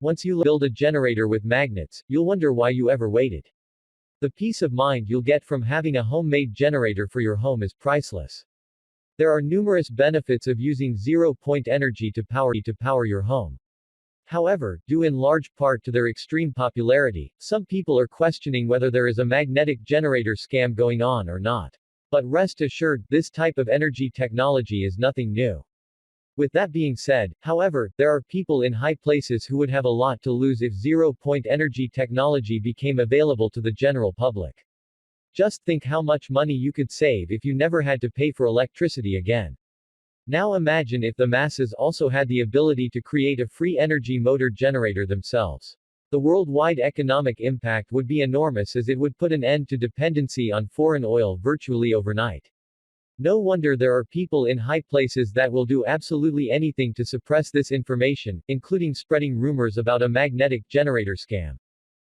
Once you build a generator with magnets, you'll wonder why you ever waited. The peace of mind you'll get from having a homemade generator for your home is priceless. There are numerous benefits of using zero-point energy to power your home. However, due in large part to their extreme popularity, some people are questioning whether there is a magnetic generator scam going on or not. But rest assured, this type of energy technology is nothing new. With that being said, however, there are people in high places who would have a lot to lose if zero-point energy technology became available to the general public. Just think how much money you could save if you never had to pay for electricity again. Now imagine if the masses also had the ability to create a free energy motor generator themselves. The worldwide economic impact would be enormous, as it would put an end to dependency on foreign oil virtually overnight. No wonder there are people in high places that will do absolutely anything to suppress this information, including spreading rumors about a magnetic generator scam.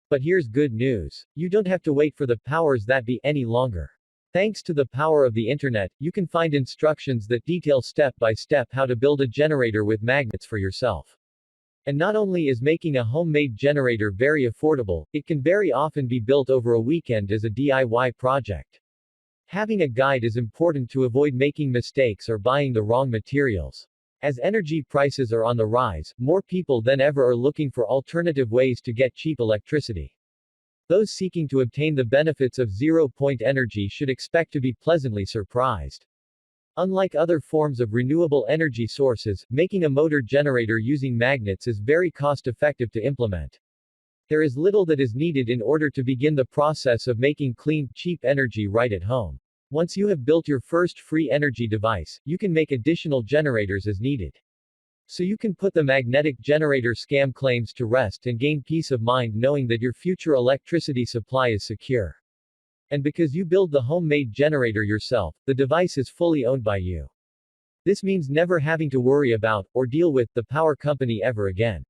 But here's good news. You don't have to wait for the powers that be any longer. Thanks to the power of the internet, you can find instructions that detail step by step how to build a generator with magnets for yourself. And not only is making a homemade generator very affordable, it can very often be built over a weekend as a DIY project. Having a guide is important to avoid making mistakes or buying the wrong materials. As energy prices are on the rise, more people than ever are looking for alternative ways to get cheap electricity. Those seeking to obtain the benefits of zero-point energy should expect to be pleasantly surprised. Unlike other forms of renewable energy sources, making a motor generator using magnets is very cost-effective to implement. There is little that is needed in order to begin the process of making clean, cheap energy right at home. Once you have built your first free energy device, you can make additional generators as needed. So you can put the magnetic generator scam claims to rest and gain peace of mind knowing that your future electricity supply is secure. And because you build the homemade generator yourself, the device is fully owned by you. This means never having to worry about, or deal with, the power company ever again.